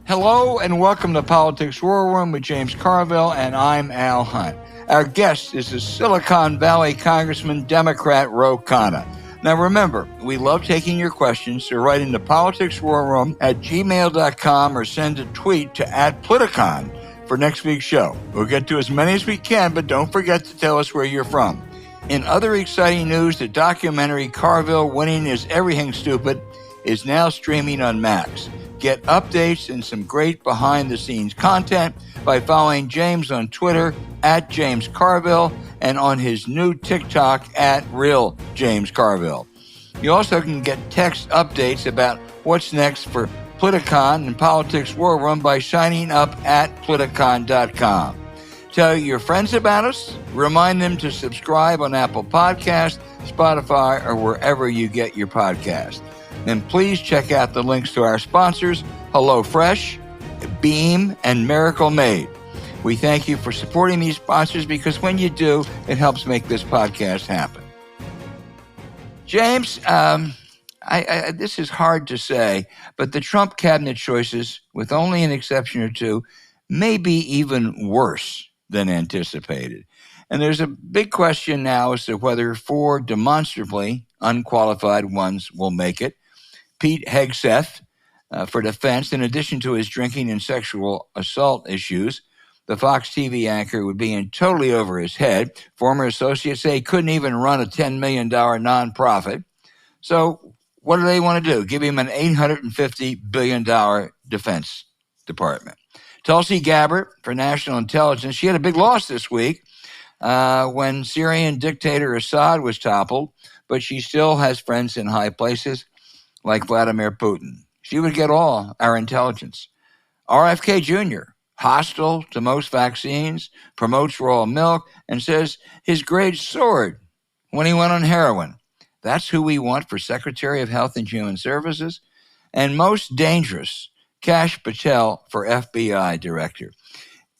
Hello and welcome to Politics War Room with James Carville, and I'm Al Hunt. Our guest is the Silicon Valley Congressman, Democrat Ro Khanna. Now remember, we love taking your questions, so write into politicswarroom@gmail.com or send a tweet to @Politicon for next week's show. We'll get to as many as we can, but don't forget to tell us where you're from. In other exciting news, the documentary Carville Winning is Everything Stupid is now streaming on Max. Get updates and some great behind-the-scenes content by following James on Twitter @JamesCarville and on his new TikTok @RealJamesCarville. You also can get text updates about what's next for Politicon and Politics War Room by signing up at Politicon.com. Tell your friends about us. Remind them to subscribe on Apple Podcasts, Spotify, or wherever you get your podcast. Then please check out the links to our sponsors, HelloFresh, Beam, and Miracle Made. We thank you for supporting these sponsors because when you do, it helps make this podcast happen. James, this is hard to say, but the Trump cabinet choices, with only an exception or two, may be even worse than anticipated. And there's a big question now as to whether four demonstrably unqualified ones will make it. Pete Hegseth for defense, in addition to his drinking and sexual assault issues. The Fox TV anchor would be in totally over his head. Former associates say he couldn't even run a $10 million nonprofit. So what do they want to do? Give him an $850 billion defense department. Tulsi Gabbard for national intelligence. She had a big loss this week when Syrian dictator Assad was toppled, but she still has friends in high places like Vladimir Putin. She would get all our intelligence. RFK Jr., hostile to most vaccines, promotes raw milk, and says his grades soared when he went on heroin. That's who we want for Secretary of Health and Human Services. And most dangerous, Kash Patel for FBI Director.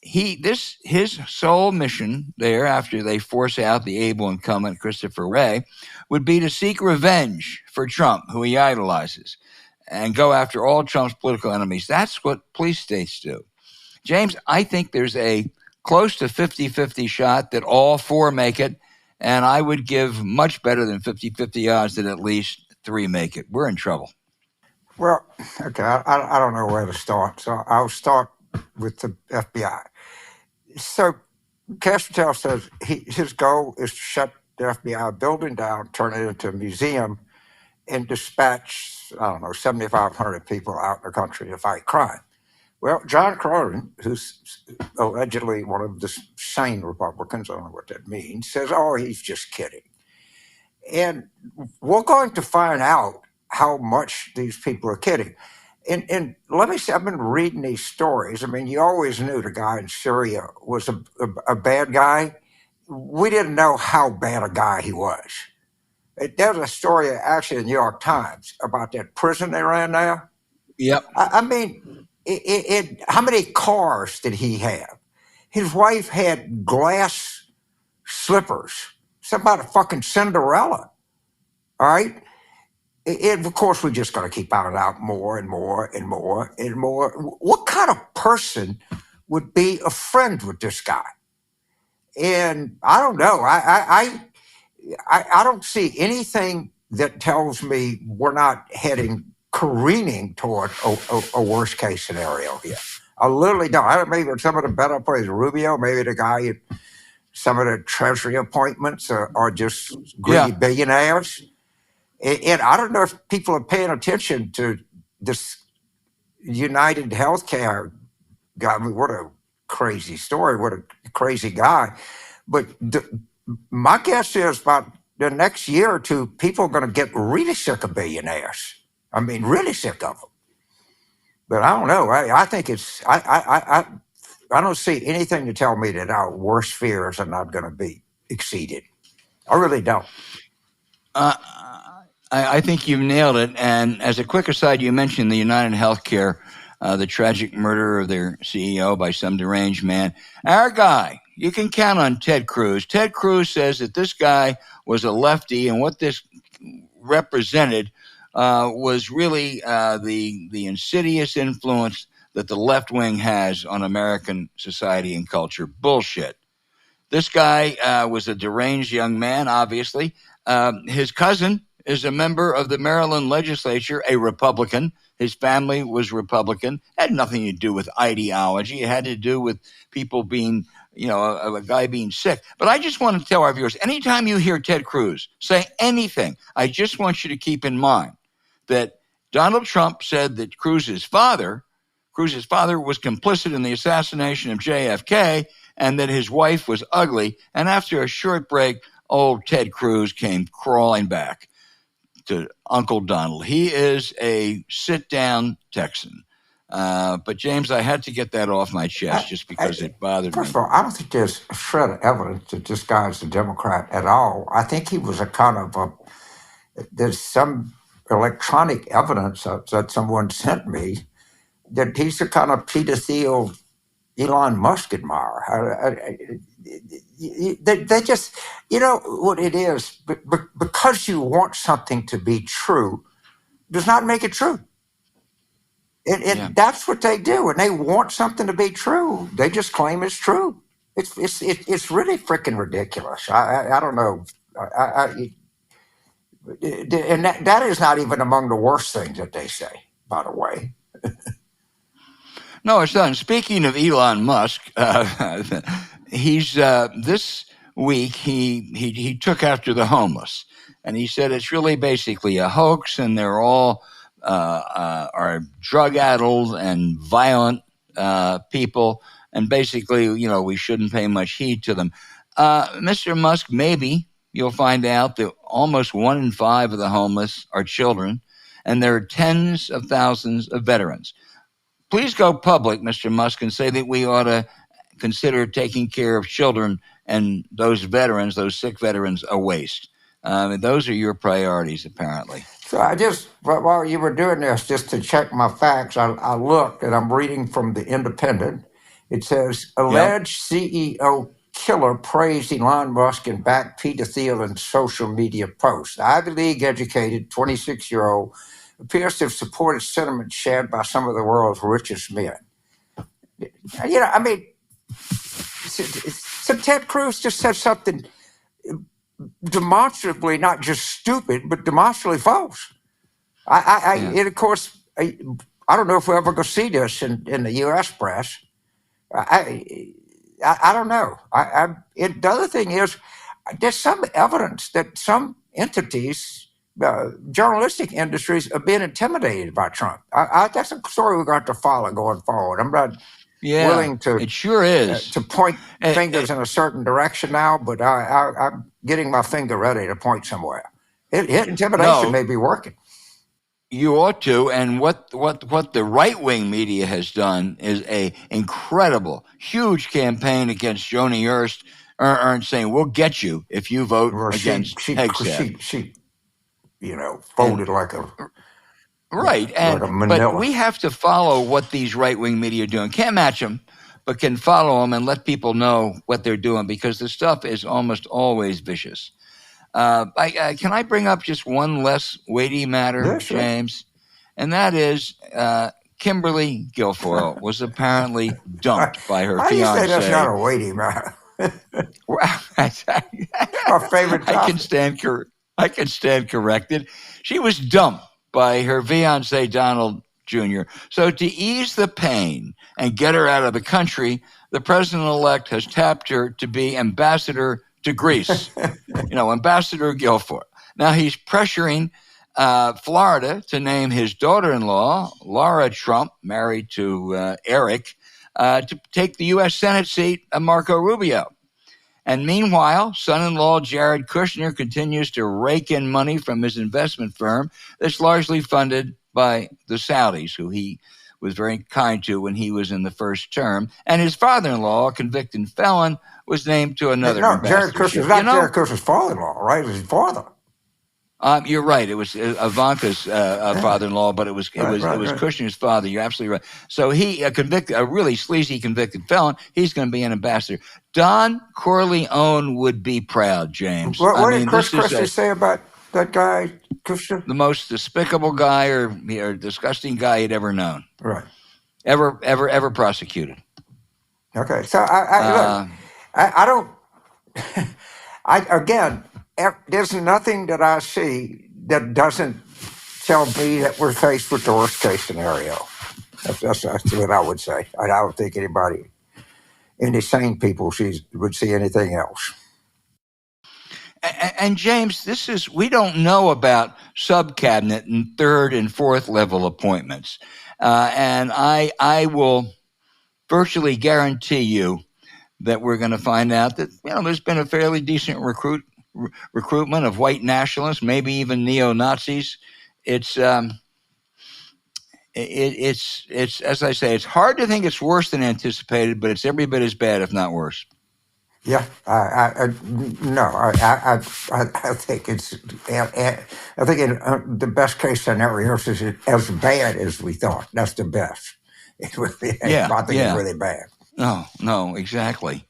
His sole mission there, after they force out the able incumbent Christopher Wray, would be to seek revenge for Trump, who he idolizes, and go after all Trump's political enemies. That's what police states do. James, I think there's a close to 50-50 shot that all four make it, and I would give much better than 50-50 odds that at least three make it. We're in trouble. Well, okay, I don't know where to start, so I'll start with the FBI. So Kash Patel says his goal is to shut the FBI building down, turn it into a museum, and dispatch, 7,500 people out in the country to fight crime. Well, John Cronin, who's allegedly one of the sane Republicans, I don't know what that means, says, he's just kidding. And we're going to find out how much these people are kidding. And let me say, I've been reading these stories. I mean, you always knew the guy in Syria was a bad guy. We didn't know how bad a guy he was. There was a story actually in the New York Times about that prison they ran there. Yep. I mean, how many cars did he have? His wife had glass slippers. Something about a fucking Cinderella. All right? Of course, we're just going to keep finding out more and more and more and more. What kind of person would be a friend with this guy? And I don't know. I don't see anything that tells me we're not careening toward a worst case scenario here. I literally don't. I don't. Maybe some of the better players, Rubio, maybe the guy at some of the Treasury appointments are just greedy billionaires. And I don't know if people are paying attention to this United Healthcare guy. I mean, what a crazy story. What a crazy guy. But my guess is about the next year or two, people are going to get really sick of billionaires. I mean, really sick of them. But I don't know. I think I don't see anything to tell me that our worst fears are not going to be exceeded. I really don't. I think you've nailed it. And as a quick aside, you mentioned the United Healthcare, the tragic murder of their CEO by some deranged man. Our guy, you can count on Ted Cruz. Ted Cruz says that this guy was a lefty, and what this represented was really the insidious influence that the left wing has on American society and culture. Bullshit. This guy was a deranged young man, obviously. His cousin is a member of the Maryland legislature, a Republican. His family was Republican. It had nothing to do with ideology. It had to do with people being, a guy being sick. But I just want to tell our viewers, anytime you hear Ted Cruz say anything, I just want you to keep in mind that Donald Trump said that Cruz's father was complicit in the assassination of JFK, and that his wife was ugly. And after a short break, old Ted Cruz came crawling back to Uncle Donald. He is a sit-down Texan. But, James, I had to get that off my chest just because it bothered me. First of all, I don't think there's a shred of evidence that this guy's a Democrat at all. I think he was a kind of there's some electronic evidence that someone sent me that he's a kind of Peter Thiel, Elon Musk admirer. They just, what it is, because you want something to be true does not make it true. That's what they do. When they want something to be true, they just claim it's true. It's really freaking ridiculous. I don't know. And that is not even among the worst things that they say, by the way. No, it's not. Speaking of Elon Musk, he's this week he took after the homeless, and he said it's really basically a hoax, and they're all are drug-addled and violent people, and basically, we shouldn't pay much heed to them. Mr. Musk, maybe you'll find out that almost 1 in 5 of the homeless are children, and there are tens of thousands of veterans. Please go public, Mr. Musk, and say that we ought to consider taking care of children and those veterans, those sick veterans, a waste. Those are your priorities, apparently. So I just, while you were doing this, just to check my facts, I looked, and I'm reading from The Independent. It says, alleged CEO killer praised Elon Musk and backed Peter Thiel in social media posts. The Ivy League educated 26-year-old appears to have supported sentiments shared by some of the world's richest men. So Ted Cruz just said something demonstrably not just stupid, but demonstrably false. And of course, I don't know if we're ever going to see this in the U.S. press. I don't know. The other thing is, there's some evidence that some entities, journalistic industries, are being intimidated by Trump. That's a story we're going to have to follow going forward. I'm not willing to. It sure is to point fingers in a certain direction now, but I'm getting my finger ready to point somewhere. Intimidation may be working. You ought to, and what the right-wing media has done is a incredible, huge campaign against Joni Ernst saying, we'll get you if you vote against Hegseth. She folded like a... Right, but we have to follow what these right-wing media are doing. Can't match them, but can follow them and let people know what they're doing, because the stuff is almost always vicious. Can I bring up just one less weighty matter, James? And that is Kimberly Guilfoyle was apparently dumped by her fiancé. How do you say that's not a weighty matter? Our favorite topic. I can stand corrected. She was dumped by her fiancé, Donald Jr. So to ease the pain and get her out of the country, the president-elect has tapped her to be ambassador to Greece, Ambassador Guilfoyle. Now he's pressuring Florida to name his daughter-in-law, Laura Trump, married to Eric, to take the U.S. Senate seat of Marco Rubio. And meanwhile, son-in-law Jared Kushner continues to rake in money from his investment firm that's largely funded by the Saudis, who he was very kind to when he was in the first term. And his father-in-law, a convicted felon, was named to another Jared Kushner's not Jared Kushner's father-in-law, right? It was his father. You're right. It was Ivanka's father-in-law, but it was Kushner's father. You're absolutely right. So he, a really sleazy convicted felon, he's going to be an ambassador. Don Corleone would be proud, James. What did Chris Christie say about that guy, Kushner? The most despicable guy or disgusting guy he'd ever known. Right. ever prosecuted. Okay, so I don't. Again, there's nothing that I see that doesn't tell me that we're faced with the worst case scenario. That's what I would say. I don't think any sane people would see anything else. And James, we don't know about sub-cabinet and third and fourth level appointments. And I will virtually guarantee you that we're going to find out that there's been a fairly decent recruitment of white nationalists, maybe even neo-Nazis. It's as I say, it's hard to think it's worse than anticipated, but it's every bit as bad, if not worse. Yeah, I think it's. I think the best case scenario is as bad as we thought. That's the best. I think it's really bad. No, exactly.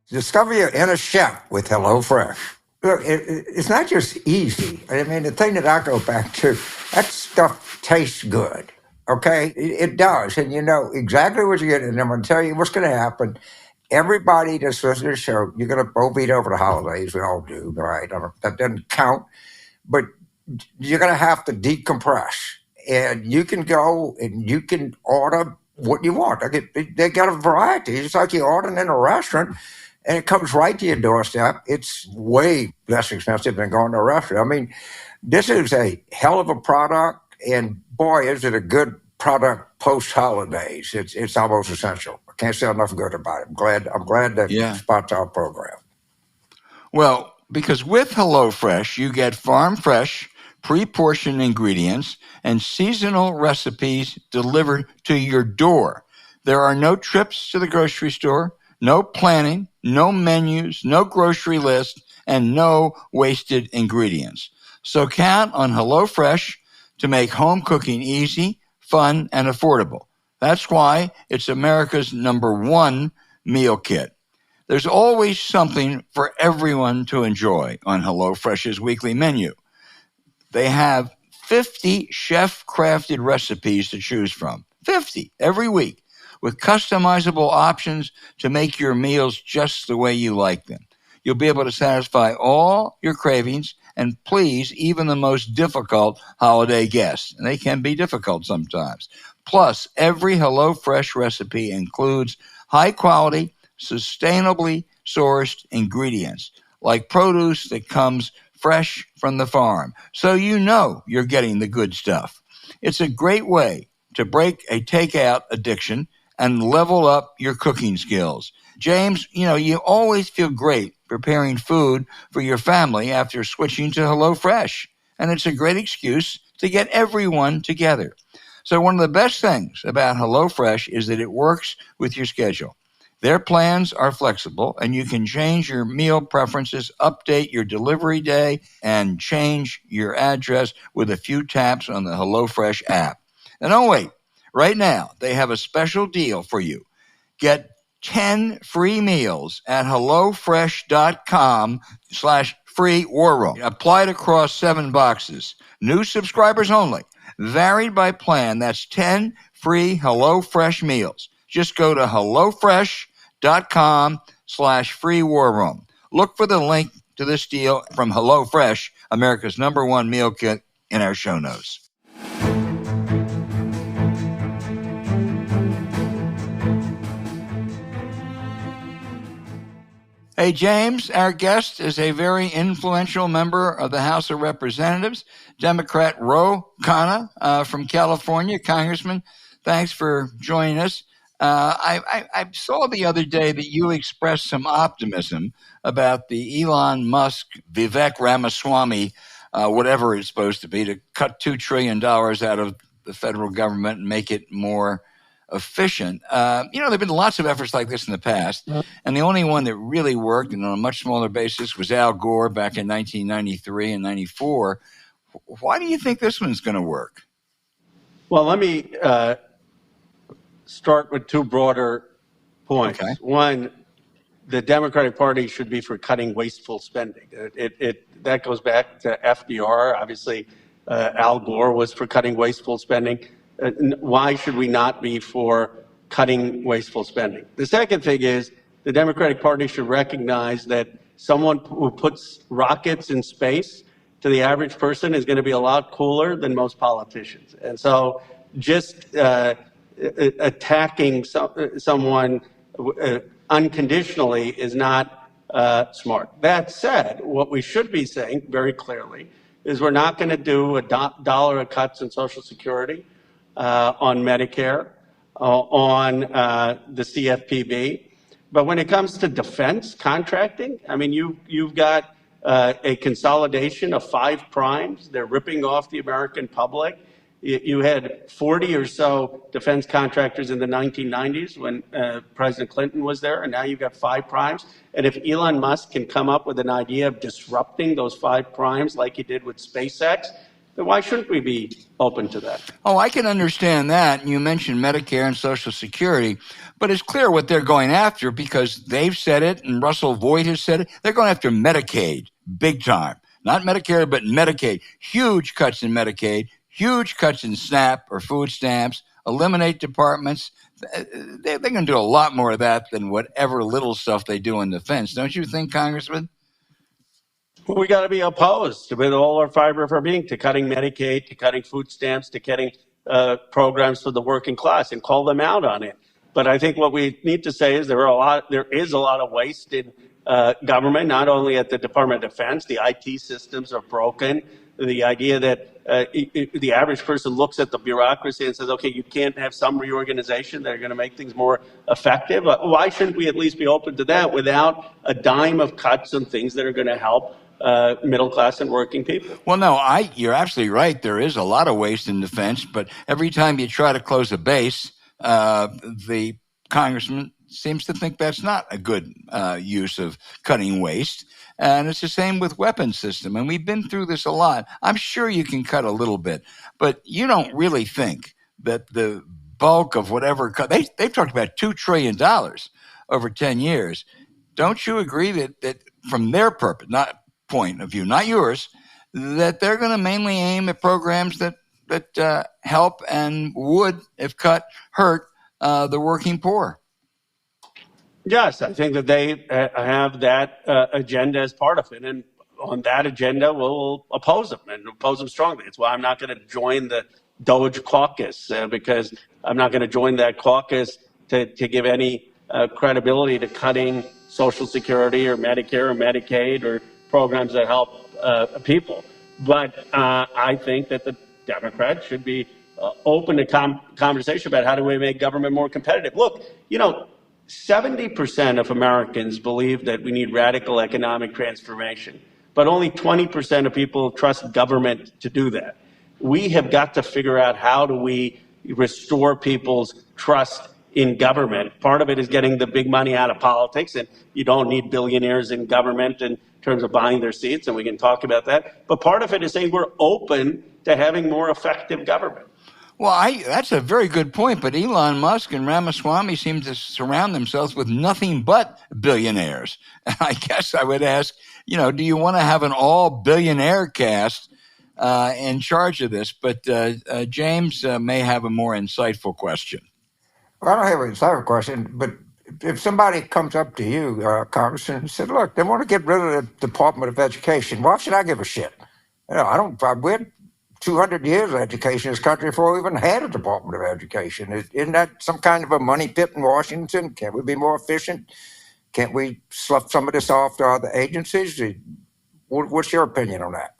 Discover your inner chef with HelloFresh. Look, it's not just easy. I mean, the thing that I go back to, that stuff tastes good. Okay? It does. And you know exactly what you're getting. And I'm going to tell you what's going to happen. Everybody that's listening to the show, you're going to both eat over the holidays. We all do, right? That doesn't count. But you're going to have to decompress. And you can go and you can order what you want. They got a variety. It's like you're ordering in a restaurant. And it comes right to your doorstep. It's way less expensive than going to a restaurant. I mean, this is a hell of a product, and boy, is it a good product post-holidays. It's almost essential. I can't say enough good about it. I'm glad that sponsor our program. Well, because with HelloFresh, you get farm-fresh, pre-portioned ingredients and seasonal recipes delivered to your door. There are no trips to the grocery store, no planning, no menus, no grocery list, and no wasted ingredients. So count on HelloFresh to make home cooking easy, fun, and affordable. That's why it's America's #1 meal kit. There's always something for everyone to enjoy on HelloFresh's weekly menu. They have 50 chef-crafted recipes to choose from. 50 every week, with customizable options to make your meals just the way you like them. You'll be able to satisfy all your cravings and please even the most difficult holiday guests. And they can be difficult sometimes. Plus, every HelloFresh recipe includes high-quality, sustainably sourced ingredients, like produce that comes fresh from the farm. So you know you're getting the good stuff. It's a great way to break a takeout addiction and level up your cooking skills. James, you always feel great preparing food for your family after switching to HelloFresh. And it's a great excuse to get everyone together. So one of the best things about HelloFresh is that it works with your schedule. Their plans are flexible, and you can change your meal preferences, update your delivery day, and change your address with a few taps on the HelloFresh app. Now, don't wait. Right now, they have a special deal for you. Get 10 free meals at HelloFresh.com/free war room. Applied across 7 boxes. New subscribers only. Varied by plan. That's 10 free HelloFresh meals. Just go to HelloFresh.com/free war room. Look for the link to this deal from HelloFresh, America's #1 meal kit, in our show notes. Hey, James, our guest is a very influential member of the House of Representatives, Democrat Ro Khanna from California. Congressman, thanks for joining us. I saw the other day that you expressed some optimism about the Elon Musk, Vivek Ramaswamy, whatever it's supposed to be, to cut $2 trillion out of the federal government and make it more efficient. There have been lots of efforts like this in the past, and the only one that really worked, and on a much smaller basis, was Al Gore back in 1993 and 94. Why do you think this one's going to work? Well, let me start with 2 broader points. Okay. One, the Democratic Party should be for cutting wasteful spending. That goes back to FDR. Obviously, Al Gore was for cutting wasteful spending. Why should we not be for cutting wasteful spending? The second thing is the Democratic Party should recognize that someone who puts rockets in space to the average person is going to be a lot cooler than most politicians. And so just attacking someone unconditionally is not smart. That said, what we should be saying very clearly is we're not going to do a dollar of cuts in Social Security, on Medicare, on the CFPB. But when it comes to defense contracting, I mean, you've got a consolidation of 5 primes. They're ripping off the American public. You had 40 or so defense contractors in the 1990s when President Clinton was there, and now you've got 5 primes. And if Elon Musk can come up with an idea of disrupting those 5 primes like he did with SpaceX, then why shouldn't we be open to that? Oh, I can understand that. You mentioned Medicare and Social Security, but it's clear what they're going after because they've said it and Russell Voigt has said it. They're going after Medicaid, big time. Not Medicare, but Medicaid. Huge cuts in Medicaid, huge cuts in SNAP or food stamps, eliminate departments. They're going to do a lot more of that than whatever little stuff they do in defense. Don't you think, Congressman? Well, we got to be opposed with all our fiber of our being to cutting Medicaid, to cutting food stamps, to cutting programs for the working class and call them out on it. But I think what we need to say is there is a lot of waste in government, not only at the Department of Defense. The IT systems are broken. The idea that the average person looks at the bureaucracy and says, okay, you can't have some reorganization that are going to make things more effective. Why shouldn't we at least be open to that without a dime of cuts on things that are going to help middle class and working people? Well, no, you're absolutely right. There is a lot of waste in defense, but every time you try to close a base, the congressman seems to think that's not a good use of cutting waste. And it's the same with weapons system. And we've been through this a lot. I'm sure you can cut a little bit, but you don't really think that the bulk of whatever cut, they've talked about $2 trillion over 10 years. Don't you agree that from their purpose, not point of view, not yours, that they're going to mainly aim at programs that help and would, if cut, hurt the working poor? Yes, I think that they have that agenda as part of it. And on that agenda, we'll oppose them and oppose them strongly. It's why I'm not going to join the DOGE caucus because I'm not going to join that caucus to give any credibility to cutting Social Security or Medicare or Medicaid or programs that help people. But I think that the Democrats should be open to conversation about how do we make government more competitive. Look, 70% of Americans believe that we need radical economic transformation, but only 20% of people trust government to do that. We have got to figure out how do we restore people's trust in government. Part of it is getting the big money out of politics, and you don't need billionaires in government in terms of buying their seats, and we can talk about that. But part of it is saying we're open to having more effective government. Well, that's a very good point, but Elon Musk and Ramaswamy seem to surround themselves with nothing but billionaires. And I guess I would ask, do you want to have an all-billionaire cast in charge of this? But James may have a more insightful question. Well, I don't have an insightful question, but if somebody comes up to you, Congressman, and said, look, they want to get rid of the Department of Education, why should I give a shit? We had 200 years of education in this country before we even had a Department of Education. Isn't that some kind of a money pit in Washington? Can't we be more efficient? Can't we slough some of this off to other agencies? What's your opinion on that?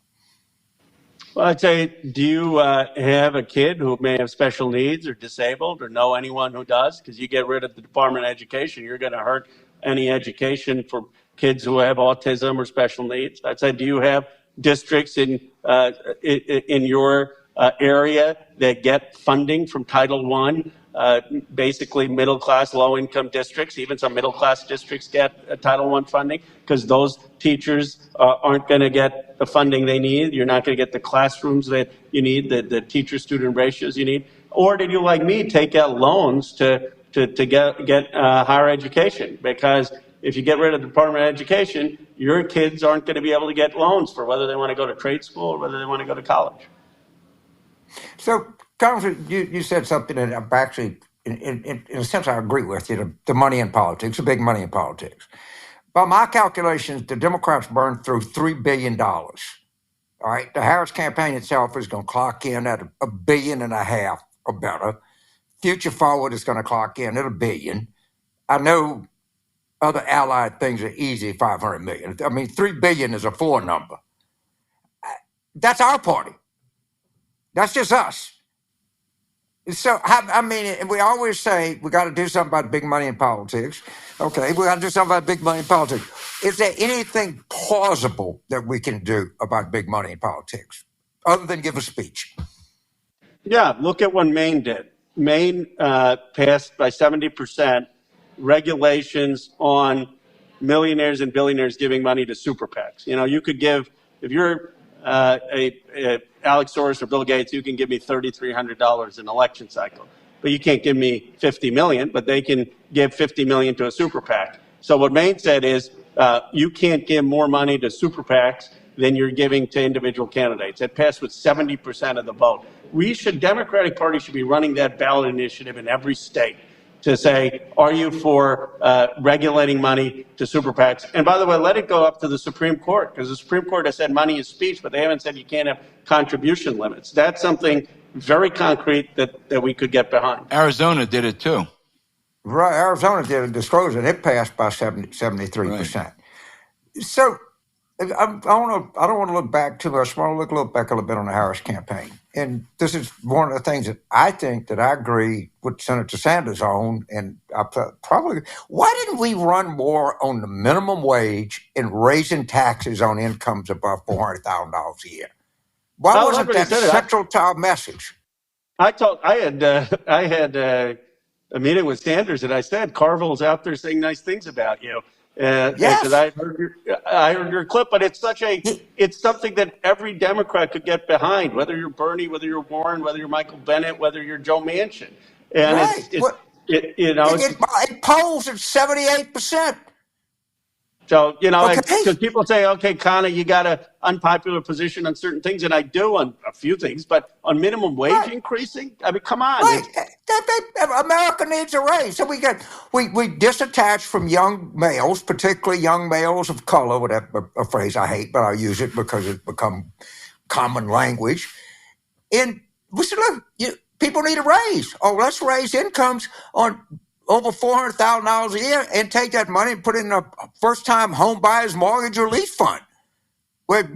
Well, I'd say, do you have a kid who may have special needs or disabled or know anyone who does? Because you get rid of the Department of Education, you're going to hurt any education for kids who have autism or special needs. I'd say, do you have districts in your area that get funding from Title I, basically middle-class, low-income districts? Even some middle-class districts get Title I funding because those teachers aren't going to get the funding they need. You're not going to get the classrooms that you need, the teacher-student ratios you need. Or did you, like me, take out loans to get higher education? Because if you get rid of the Department of Education, your kids aren't going to be able to get loans for whether they want to go to trade school or whether they want to go to college. So, Congressman, you said something that I'm actually, in a sense, I agree with you. The money in politics, the big money in politics. By my calculations, the Democrats burned through $3 billion. All right. The Harris campaign itself is going to clock in at $1.5 billion or better. Future Forward is going to clock in at $1 billion. I know other allied things are easy, 500 million. I mean, 3 billion is a floor number. That's our party. That's just us. So, I mean, we always say we got to do something about big money in politics. Okay, we got to do something about big money in politics. Is there anything plausible that we can do about big money in politics other than give a speech? Yeah, look at what Maine did. Maine passed by 70% regulations on millionaires and billionaires giving money to super PACs. You know, you could give, if you're Alex Soros or Bill Gates, you can give me $3,300 in election cycle, but you can't give me 50 million, but they can give 50 million to a super PAC. So what Maine said is you can't give more money to super PACs than you're giving to individual candidates. It passed with 70% of the vote. Democratic Party should be running that ballot initiative in every state to say, are you for regulating money to super PACs? And by the way, let it go up to the Supreme Court, because the Supreme Court has said money is speech, but they haven't said you can't have contribution limits. That's something very concrete that we could get behind. Arizona did it too. Right, Arizona did a disclosure, and it passed by 73%. Right. So I don't want to look back too much. I want to look back a little bit on the Harris campaign. And this is one of the things that I think that I agree with Senator Sanders on. And I probably, why didn't we run more on the minimum wage and raising taxes on incomes above $400,000 a year? Why wasn't that central to our message? I had a meeting with Sanders, and I said, Carville's out there saying nice things about you. Yes. Because I heard your clip, but it's something that every Democrat could get behind, whether you're Bernie, whether you're Warren, whether you're Michael Bennet, whether you're Joe Manchin. And right. It polls at 78%. So, because people say, okay, Khanna, you got an unpopular position on certain things, and I do on a few things, but on minimum wage increasing, I mean, come on. Right. America needs a raise. So we disattach from young males, particularly young males of color, whatever a phrase I hate, but I'll use it because it's become common language. And we said, look, people need a raise. Oh, let's raise incomes on over $400,000 a year and take that money and put it in a first-time home buyer's mortgage relief fund, where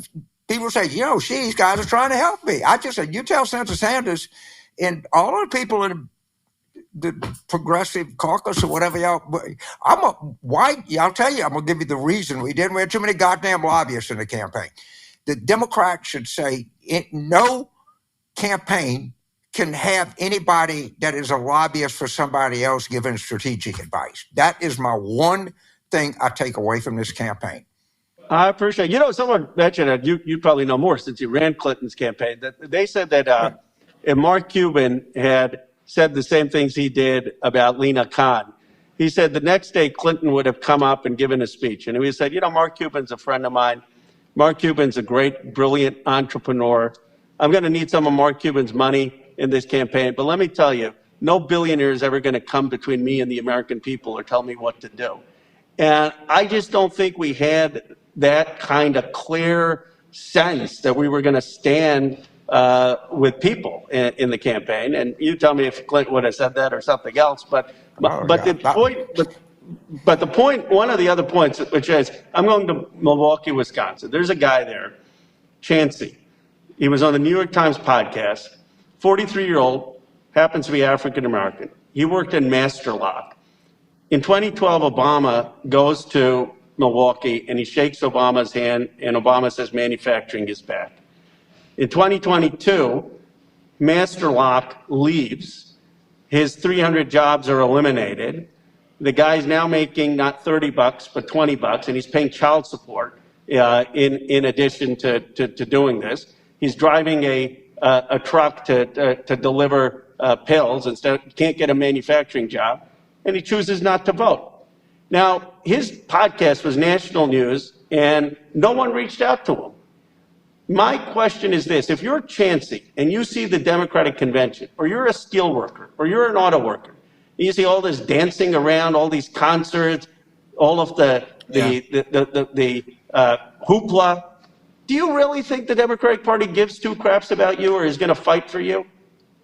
people say, these guys are trying to help me. I just said, you tell Senator Sanders and all of the people in the progressive caucus or whatever y'all, I'll tell you, I'm going to give you the reason we didn't. We had too many goddamn lobbyists in the campaign. The Democrats should say no campaign can have anybody that is a lobbyist for somebody else giving strategic advice. That is my one thing I take away from this campaign. I appreciate it. Someone mentioned it. You probably know more since you ran Clinton's campaign. That they said that if Mark Cuban had said the same things he did about Lena Khan, he said the next day Clinton would have come up and given a speech. And he said, Mark Cuban's a friend of mine. Mark Cuban's a great, brilliant entrepreneur. I'm going to need some of Mark Cuban's money in this campaign. But let me tell you, no billionaire is ever going to come between me and the American people or tell me what to do. And I just don't think we had that kind of clear sense that we were going to stand with people in the campaign. And you tell me if Clinton would have said that or something else. But the point, one of the other points, which is, I'm going to Milwaukee, Wisconsin. There's a guy there, Chancey. He was on the New York Times podcast. 43-year-old, happens to be African-American. He worked in Master Lock. In 2012, Obama goes to Milwaukee and he shakes Obama's hand and Obama says manufacturing is back. In 2022, Master Lock leaves. His 300 jobs are eliminated. The guy's now making not $30, but $20, and he's paying child support in addition to doing this. He's driving a truck to deliver pills instead. Can't get a manufacturing job, and he chooses not to vote. Now, his podcast was national news, and no one reached out to him. My question is this: if you're Chancey and you see the Democratic convention, or you're a steel worker, or you're an auto worker, and you see all this dancing around, all these concerts, all of the hoopla, do you really think the Democratic Party gives two craps about you or is going to fight for you?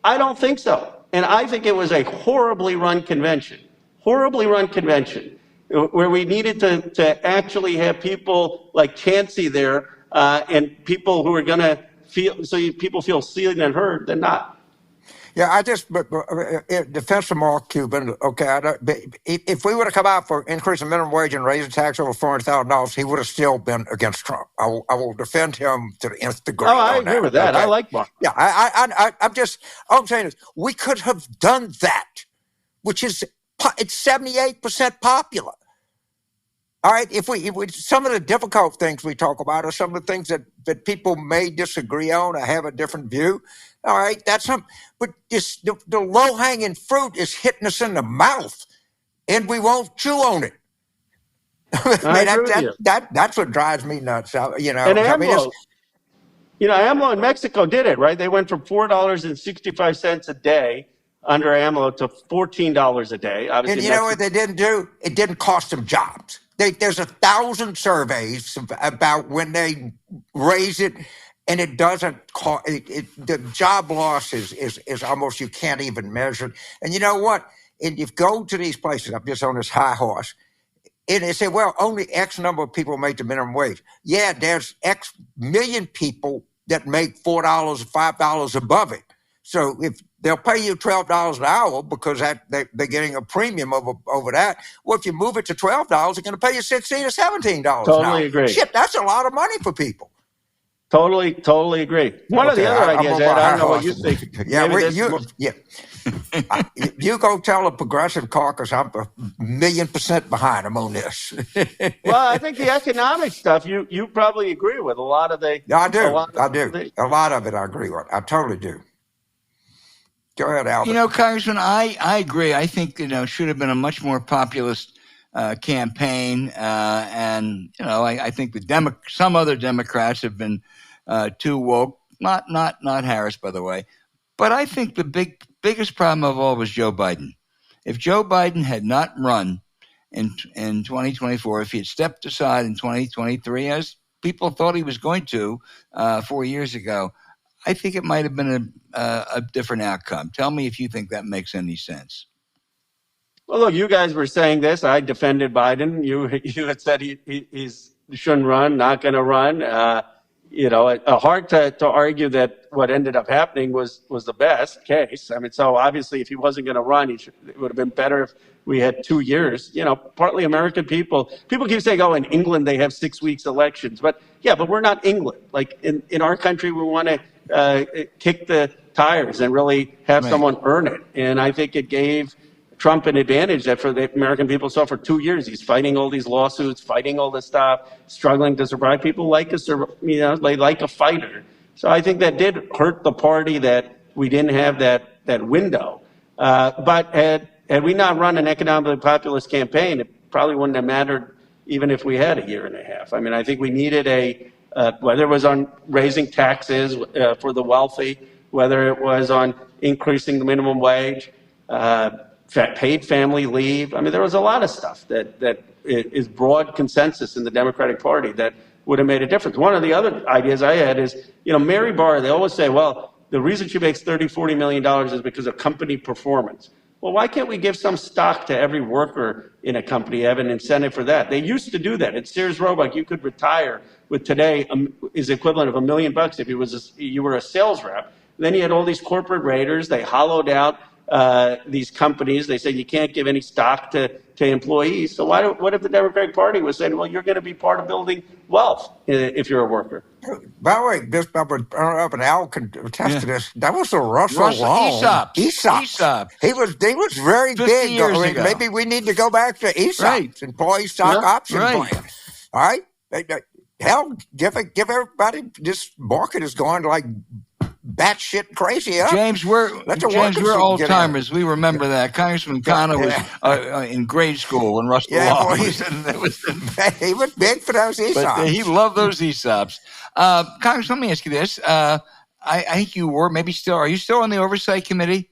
I don't think so. And I think it was a horribly run convention, where we needed to actually have people like Chancey there and people who are going to feel, so people feel seen and heard than not. Yeah, I just, defense of Mark Cuban, okay, if we would have come out for increasing minimum wage and raising tax over $400,000, he would have still been against Trump. I will defend him to the nth degree. Oh, I agree with that. Okay? I like Mark. Yeah, all I'm saying is we could have done that, which is, it's 78% popular. All right, if we some of the difficult things we talk about are some of the things that people may disagree on or have a different view. All right, that's some, but the low-hanging fruit is hitting us in the mouth, and we won't chew on it. That's what drives me nuts. You know, and AMLO, AMLO in Mexico did it, right? They went from $4.65 a day under AMLO to $14 a day. Obviously, and you know what they didn't do? It didn't cost them jobs. There's 1,000 surveys about when they raise it, and it doesn't cost. The job loss is almost, you can't even measure it. And you know what? And you go to these places, I'm just on this high horse, and they say, well, only X number of people make the minimum wage. Yeah, there's X million people that make $4 or $5 above it. So if they'll pay you $12 an hour because they're getting a premium over that. Well, if you move it to $12, they're going to pay you $16 or $17 an hour. Totally agree. Shit, that's a lot of money for people. Totally agree. One of the other ideas, Ed, I don't know what you think. You go tell the Progressive Caucus I'm 1,000,000% behind them on this. Well, I think the economic stuff you probably agree with a lot of the. I do. A lot of it I agree with. I totally do. Go ahead, Albert. Congressman, I agree. I think should have been a much more populist campaign, and I think some other Democrats have been too woke. Not Harris, by the way. But I think the biggest problem of all was Joe Biden. If Joe Biden had not run in 2024, if he had stepped aside in 2023, as people thought he was going to 4 years ago, I think it might have been a different outcome. Tell me if you think that makes any sense. Well, look, you guys were saying this. I defended Biden. You had said he shouldn't run, not going to run. Hard to argue that what ended up happening was the best case. I mean, so obviously, if he wasn't going to run, it would have been better if we had 2 years. Partly American people keep saying, oh, in England they have 6 weeks elections, but we're not England. Like in our country, we want to kick the tires and really have someone earn it. And I think it gave Trump an advantage that for the American people saw for 2 years. He's fighting all these lawsuits, fighting all this stuff, struggling to survive. People like they like a fighter. So I think that did hurt the party that we didn't have that window. But had we not run an economically populist campaign, it probably wouldn't have mattered even if we had a year and a half. I mean, I think we needed whether it was on raising taxes for the wealthy, whether it was on increasing the minimum wage, paid family leave. I mean, there was a lot of stuff that is broad consensus in the Democratic Party that would have made a difference. One of the other ideas I had is, Mary Barr, they always say, well, the reason she makes $30-40 million is because of company performance. Well, why can't we give some stock to every worker in a company, have an incentive for that? They used to do that. At Sears Roebuck, you could retire with today is equivalent of $1 million if you were a sales rep. Then you had all these corporate raiders. They hollowed out these companies. They said you can't give any stock to employees. So what if the Democratic Party was saying, well, you're going to be part of building wealth if you're a worker? By the way, just up and Al can attest to this. That was the Russell Long. ESOP. He was very big. Years ago. Maybe we need to go back to ESOPs, employee stock option plan. All right. Hell, give everybody. This market is going like batshit crazy up. James, we're old timers. We remember that. Congressman Khanna was in grade school when Russell Long was in. He was big for those ESOPs. But he loved those ESOPs. Congressman, let me ask you this. I think you were, maybe still, are you still on the Oversight Committee?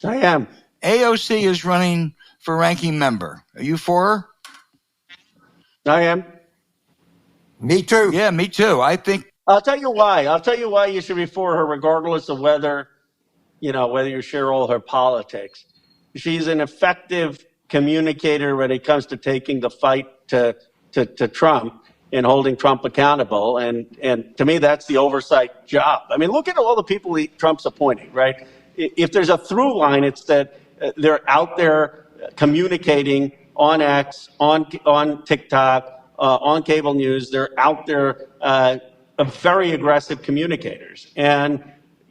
I am. AOC is running for ranking member. Are you for her? I am. Me too. Yeah, me too. I think. I'll tell you why. I'll tell you why you should be for her, regardless of whether you share all her politics. She's an effective communicator when it comes to taking the fight to Trump and holding Trump accountable. And to me, that's the oversight job. I mean, look at all the people Trump's appointing, right? If there's a through line, it's that they're out there communicating on X, on TikTok, on cable news. They're out there very aggressive communicators. And,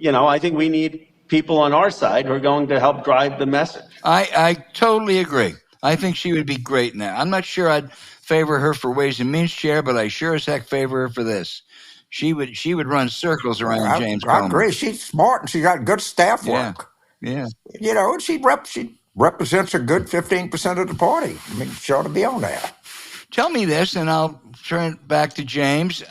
I think we need people on our side who are going to help drive the message. I totally agree. I think she would be great now. I'm not sure I'd favor her for Ways and Means chair, but I sure as heck favor her for this. She would run circles around James Comey. I agree. She's smart and she got good staff work. Yeah. And she represents a good 15% of the party. I mean, she ought to be on that. Tell me this, and I'll turn it back to James.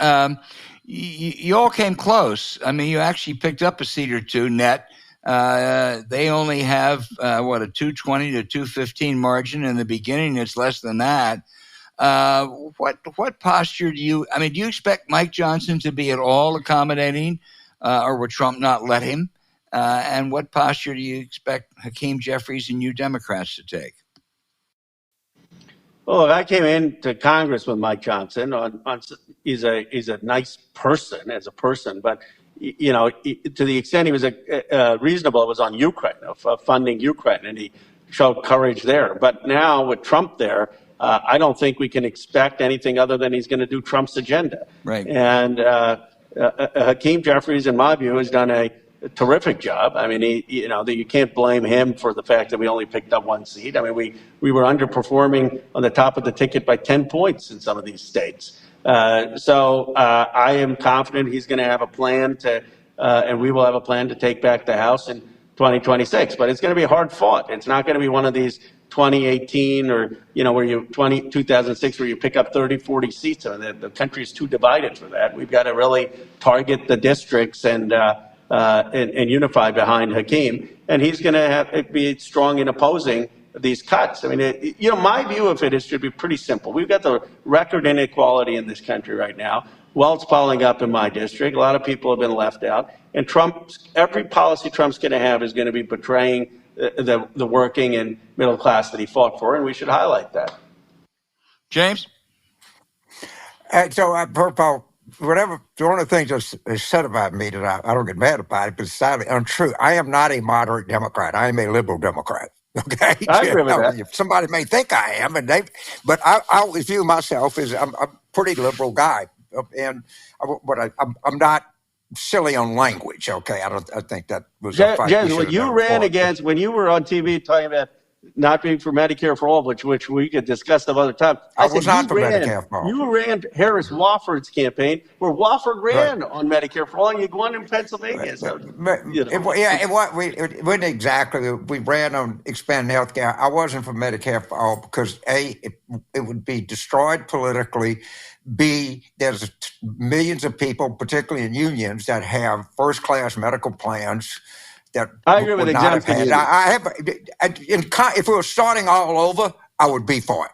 You all came close. I mean, you actually picked up a seat or two net. They only have, a 220 to 215 margin. In the beginning, it's less than that. What posture do you expect Mike Johnson to be at all accommodating, or would Trump not let him? And what posture do you expect Hakeem Jeffries and you Democrats to take? Well, I came into Congress with Mike Johnson. He's a nice person as a person, but to the extent he was reasonable, it was on Ukraine, of funding Ukraine, and he showed courage there. But now with Trump there, I don't think we can expect anything other than he's going to do Trump's agenda. Right. And Hakeem Jeffries, in my view, has done a terrific job. I mean, you can't blame him for the fact that we only picked up one seat. I mean, we were underperforming on the top of the ticket by 10 points in some of these states. So I am confident he's going to have a plan and we will have a plan to take back the House in 2026. But it's going to be hard fought. It's not going to be one of these 2018 or, 2006 where you pick up 30, 40 seats. I mean, the country is too divided for that. We've got to really target the districts and unify behind Hakeem. And he's going to be strong in opposing these cuts. I mean, my view of it should be pretty simple. We've got the record inequality in this country right now. Wealth's piling up in my district. A lot of people have been left out. And every policy Trump's going to have is going to be betraying the working and middle class that he fought for, and we should highlight that. James? Whatever, one of the things that's said about me that I don't get mad about it, but it's sadly untrue. I am not a moderate Democrat. I am a liberal Democrat. Okay, I agree with that. Somebody may think I am, but I always view myself as I'm a pretty liberal guy, but I'm not silly on language. Okay, I think that was a fight. James, when you were on TV talking about not being for Medicare for all, which we could discuss some other time. I was not for Medicare for all. You ran Harris Wofford's campaign, where Wofford ran on Medicare for all, and you won in Pennsylvania. It wasn't exactly. We ran on expanding health care. I wasn't for Medicare for all because A, it would be destroyed politically. B, there's millions of people, particularly in unions, that have first-class medical plans. I agree with exemption. If we were starting all over, I would be for it.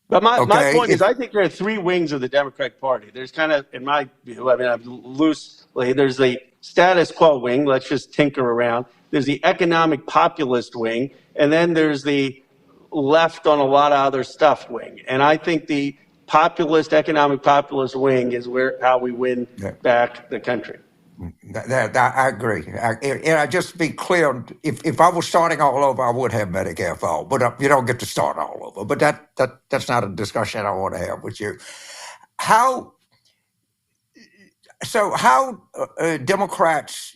But my point is, I think there are three wings of the Democratic Party. There's kind of, in my view, loosely, there's the status quo wing. Let's just tinker around. There's the economic populist wing, and then there's the left on a lot of other stuff wing. And I think the economic populist wing is how we win back the country. I agree. And just to be clear, if I was starting all over, I would have Medicare for all. But you don't get to start all over. But that's not a discussion I want to have with you. How Democrats,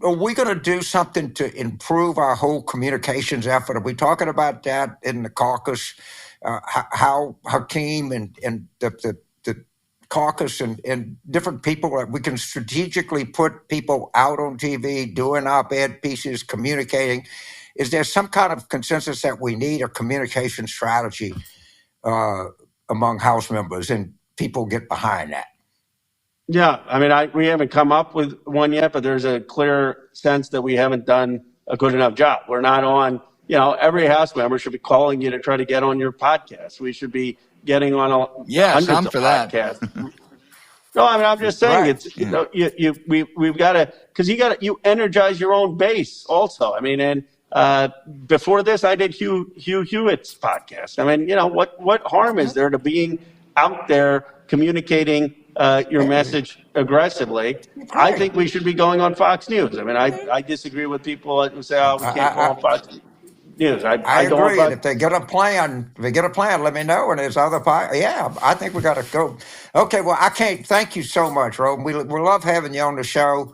are we going to do something to improve our whole communications effort? Are we talking about that in the caucus? How Hakeem and the caucus and different people that we can strategically put people out on TV, doing op-ed pieces, communicating. Is there some kind of consensus that we need a communication strategy among House members and people get behind that? Yeah, I mean, we haven't come up with one yet, but there's a clear sense that we haven't done a good enough job. We're not on, every House member should be calling you to try to get on your podcast. We should be getting on hundreds of podcasts. No, I mean, I'm just saying it's, we've got to, because you energize your own base also. I mean, and before this, I did Hugh Hewitt's podcast. I mean, what harm is there to being out there communicating your message aggressively? I think we should be going on Fox News. I mean, I disagree with people who say, we can't go on Fox News. I agree. And if they get a plan, let me know. And there's other I think we got to go. Okay, well, I can't thank you so much, Ro. We love having you on the show.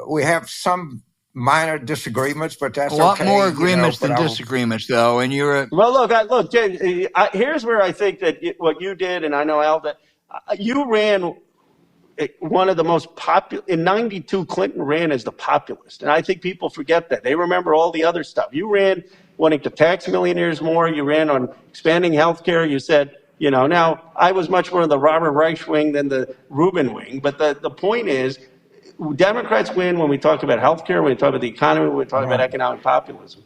We have some minor disagreements, but that's okay. A lot more agreements than disagreements, though. And you're well. Look, Jay, here's where I think that what you did, and I know Al, that you ran one of the most popular in '92. Clinton ran as the populist, and I think people forget that. They remember all the other stuff. You ran wanting to tax millionaires more. You ran on expanding health care. You said, now I was much more in the Robert Reich wing than the Rubin wing. But the point is, Democrats win when we talk about health care, when we talk about the economy, when we talk about economic populism.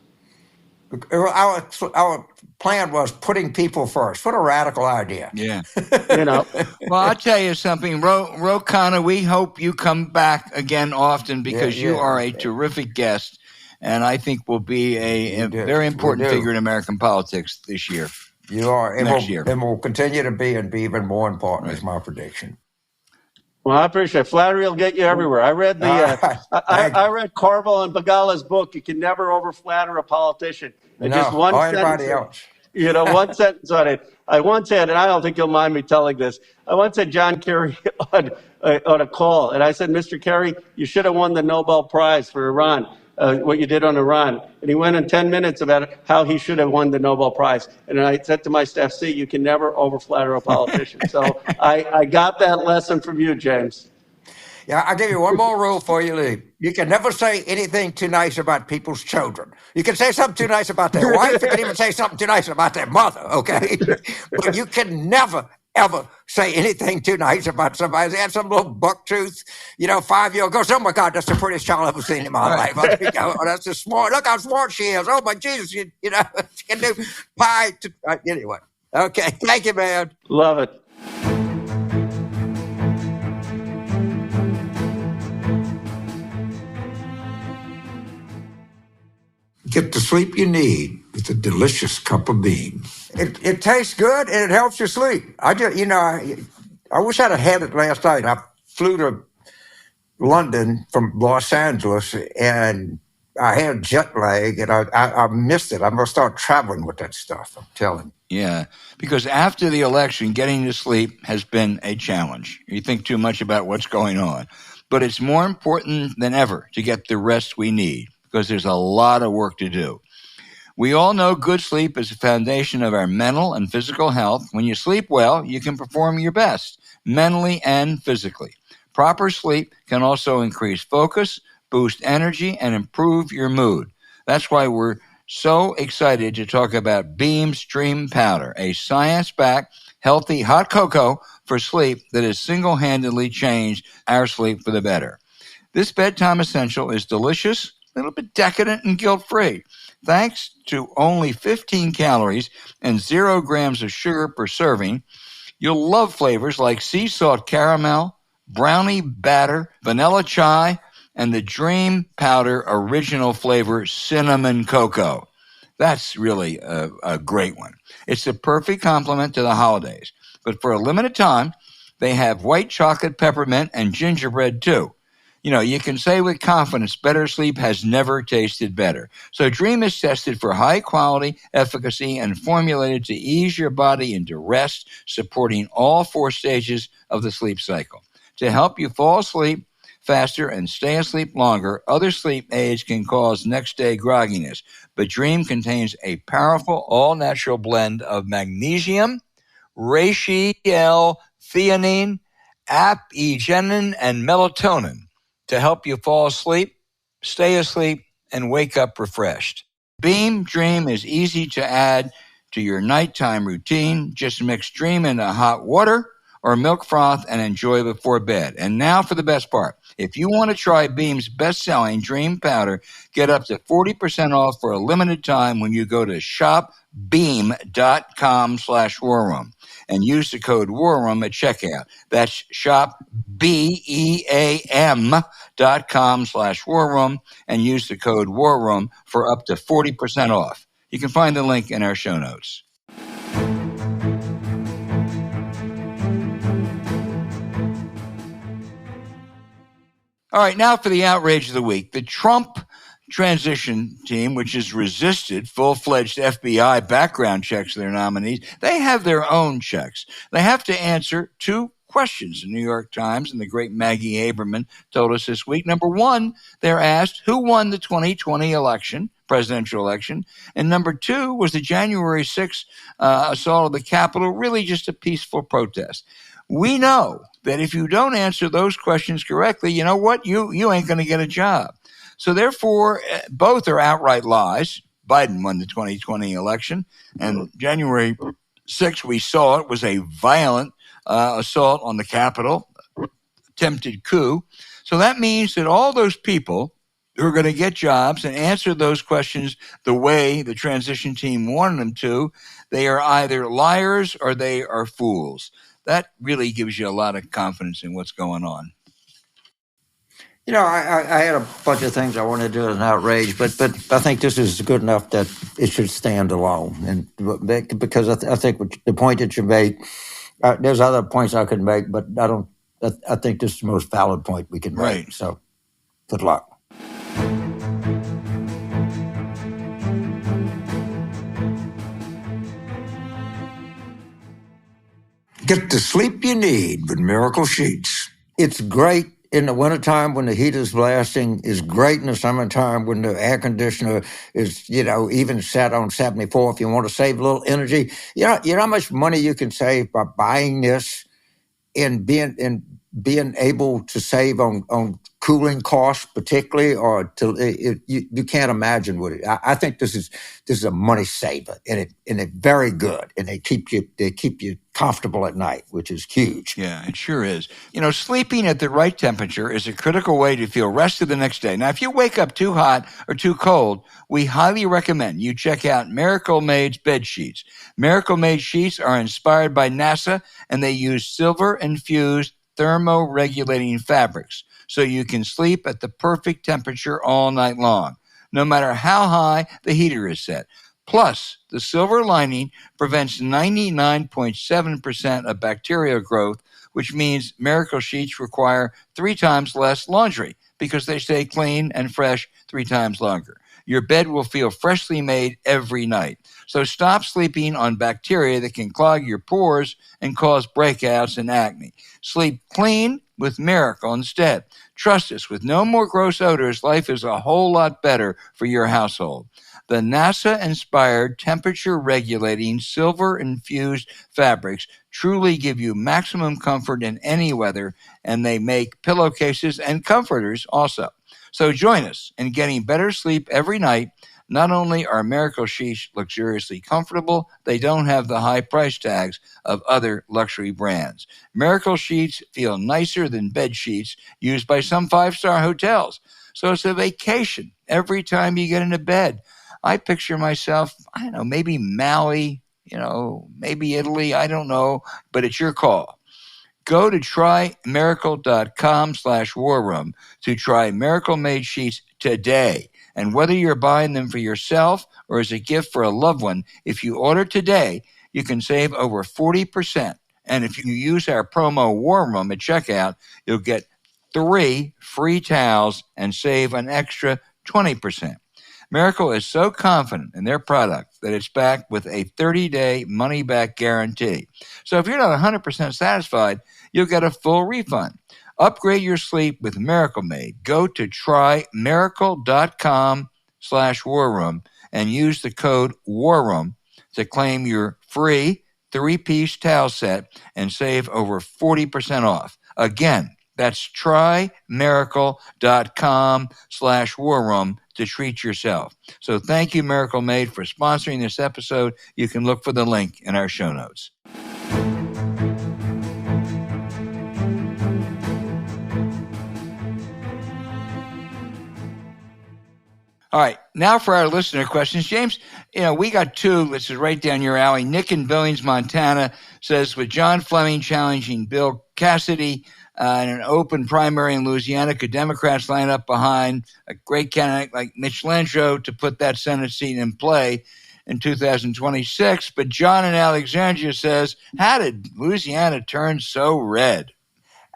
Our plan was putting people first. What a radical idea. Yeah. Well, I'll tell you something, Ro Khanna, we hope you come back again often because you are a terrific guest, and I think will be a very important figure in American politics this year. You are. Next year. And will continue to be and be even more important is my prediction. Well, I appreciate it. Flattery will get you everywhere. I read I read Carville and Bagala's book. You can never overflatter a politician. And just one sentence. Else. One sentence on it. I once had, and I don't think you'll mind me telling this. I once had John Kerry on a call, and I said, "Mr. Kerry, you should have won the Nobel Prize for Iran. What you did on Iran." And he went in 10 minutes about how he should have won the Nobel Prize. And I said to my staff, "See, you can never overflatter a politician." So I got that lesson from you, James. Yeah, I'll give you one more rule before you leave. You can never say anything too nice about people's children. You can say something too nice about their wife. You can even say something too nice about their mother, okay? But you can never, ever say anything too nice about somebody. They had some little buck tooth, 5-year-old goes, "Oh, my God, that's the prettiest child I've ever seen in my life." That's just smart. Look how smart she is. Oh, my Jesus, she can do pie. Anyway, okay. Thank you, man. Love it. Get the sleep you need with a delicious cup of beans. It tastes good and it helps you sleep. I wish I'd have had it last night. I flew to London from Los Angeles and I had jet lag and I missed it. I'm going to start traveling with that stuff, I'm telling you. Yeah, because after the election, getting to sleep has been a challenge. You think too much about what's going on. But it's more important than ever to get the rest we need, because there's a lot of work to do. We all know good sleep is the foundation of our mental and physical health. When you sleep well, you can perform your best, mentally and physically. Proper sleep can also increase focus, boost energy, and improve your mood. That's why we're so excited to talk about Beam's Dream Powder, a science-backed, healthy hot cocoa for sleep that has single-handedly changed our sleep for the better. This bedtime essential is delicious, a little bit decadent and guilt-free. Thanks to only 15 calories and 0 grams of sugar per serving, you'll love flavors like sea salt caramel, brownie batter, vanilla chai, and the Dream Powder original flavor cinnamon cocoa. That's really a great one. It's the perfect complement to the holidays. But for a limited time, they have white chocolate, peppermint, and gingerbread too. You can say with confidence, better sleep has never tasted better. So Dream is tested for high quality efficacy and formulated to ease your body into rest, supporting all 4 stages of the sleep cycle. To help you fall asleep faster and stay asleep longer, other sleep aids can cause next day grogginess. But Dream contains a powerful all-natural blend of magnesium, reishi theanine, apigenin, and melatonin to help you fall asleep, stay asleep, and wake up refreshed. Beam Dream is easy to add to your nighttime routine. Just mix Dream into hot water or milk froth and enjoy before bed. And now for the best part. If you want to try Beam's best-selling Dream Powder, get up to 40% off for a limited time when you go to shopbeam.com/warroom and use the code warroom at checkout. That's shopbeam.com/warroom and use the code warroom for up to 40% off. You can find the link in our show notes. All right, now for the outrage of the week. The Trump transition team, which has resisted full-fledged FBI background checks of their nominees, they have their own checks. They have to answer two questions. The New York Times and the great Maggie Haberman told us this week. Number one, they're asked who won the 2020 election, presidential election, and number two, was the January 6th assault of the Capitol really just a peaceful protest? We know that if you don't answer those questions correctly, you know what? You ain't going to get a job. So therefore, both are outright lies. Biden won the 2020 election, and January 6th, we saw it was a violent assault on the Capitol, attempted coup. So that means that all those people who are going to get jobs and answer those questions the way the transition team wanted them to, they are either liars or they are fools. That really gives you a lot of confidence in what's going on. You know, I had a bunch of things I wanted to do as an outrage, but I think this is good enough that it should stand alone. And because I think the point that you make, there's other points I could make, but I think this is the most valid point we can make. Right. So, good luck. Get the sleep you need with Miracle Sheets. It's great in the wintertime when the heat is blasting. It's great in the summertime when the air conditioner is, even set on 74 if you want to save a little energy. You know how much money you can save by buying this and being able to save on cooling costs, particularly, or you can't imagine what it. I think this is a money saver, and it's very good, and they keep you comfortable at night, which is huge. Yeah, it sure is. Sleeping at the right temperature is a critical way to feel rested the next day. Now, if you wake up too hot or too cold, we highly recommend you check out Miracle Made's bed sheets. Miracle Made sheets are inspired by NASA, and they use silver-infused thermoregulating fabrics, so you can sleep at the perfect temperature all night long, no matter how high the heater is set. Plus, the silver lining prevents 99.7% of bacterial growth, which means Miracle Sheets require 3 times less laundry because they stay clean and fresh 3 times longer. Your bed will feel freshly made every night. So stop sleeping on bacteria that can clog your pores and cause breakouts and acne. Sleep clean with Miracle instead. Trust us, with no more gross odors, life is a whole lot better for your household. The NASA-inspired temperature-regulating silver-infused fabrics truly give you maximum comfort in any weather, and they make pillowcases and comforters also. So join us in getting better sleep every night. Not only are Miracle Sheets luxuriously comfortable, they don't have the high price tags of other luxury brands. Miracle Sheets feel nicer than bed sheets used by some 5-star hotels. So it's a vacation every time you get into bed. I picture myself, maybe Maui, maybe Italy, I don't know, but it's your call. Go to trymiracle.com/warroom to try Miracle Made sheets today. And whether you're buying them for yourself or as a gift for a loved one, if you order today, you can save over 40%. And if you use our promo War Room at checkout, you'll get 3 free towels and save an extra 20%. Miracle is so confident in their product that it's backed with a 30-day money-back guarantee. So if you're not 100% satisfied, you'll get a full refund. Upgrade your sleep with Miracle Made. Go to trymiracle.com/warroom and use the code WARROOM to claim your free 3-piece towel set and save over 40% off. Again, that's trymiracle.com/war room to treat yourself. So thank you, Miracle Made, for sponsoring this episode. You can look for the link in our show notes. All right, now for our listener questions. James, we got two. This is right down your alley. Nick in Billings, Montana says, with John Fleming challenging Bill Cassidy in an open primary in Louisiana, could Democrats line up behind a great candidate like Mitch Landrieu to put that Senate seat in play in 2026? But John in Alexandria says, how did Louisiana turn so red?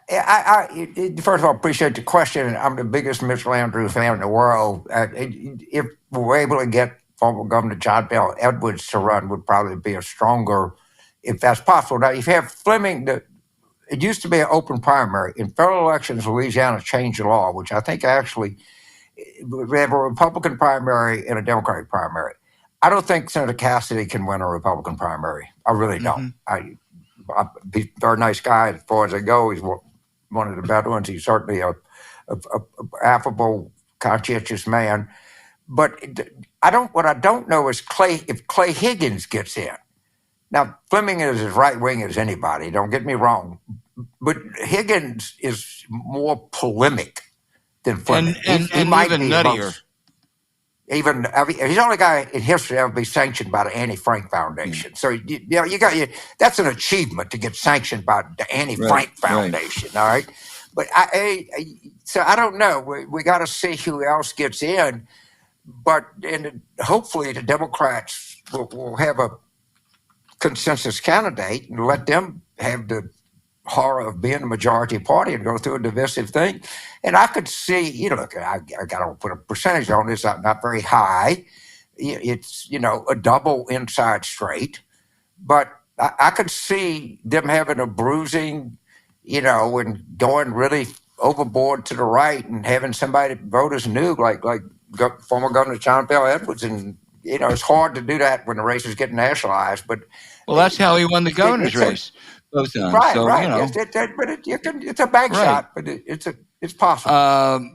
First of all, appreciate the question. I'm the biggest Mitch Landrieu fan in the world. If we're able to get former Governor John Bell Edwards to run, would probably be a stronger, if that's possible. Now, if you have Fleming, it used to be an open primary. In federal elections, Louisiana changed the law, which I think actually, we have a Republican primary and a Democratic primary. I don't think Senator Cassidy can win a Republican primary. I really don't. He's a very nice guy as far as I go. He's one of the better ones. He's certainly a affable, conscientious man. But what I don't know is if Clay Higgins gets in. Now, Fleming is as right-wing as anybody, don't get me wrong. But Higgins is more polemic than Fleming. He might even be nuttier. He's the only guy in history to ever be sanctioned by the Anne Frank Foundation. So that's an achievement to get sanctioned by the Anne Frank Foundation. All right, but I don't know. We got to see who else gets in, and hopefully the Democrats will have a consensus candidate and let them have the horror of being a majority party and go through a divisive thing. And I could see, look, I got to put a percentage on this, not very high. It's, a double inside straight. But I could see them having a bruising, and going really overboard to the right and having somebody vote as new, like former Governor John Bell Edwards. And, it's hard to do that when the race is getting nationalized. But that's how he won the governor's race. Both times. Right, so, right. Yes, it's a bank shot, but it's possible.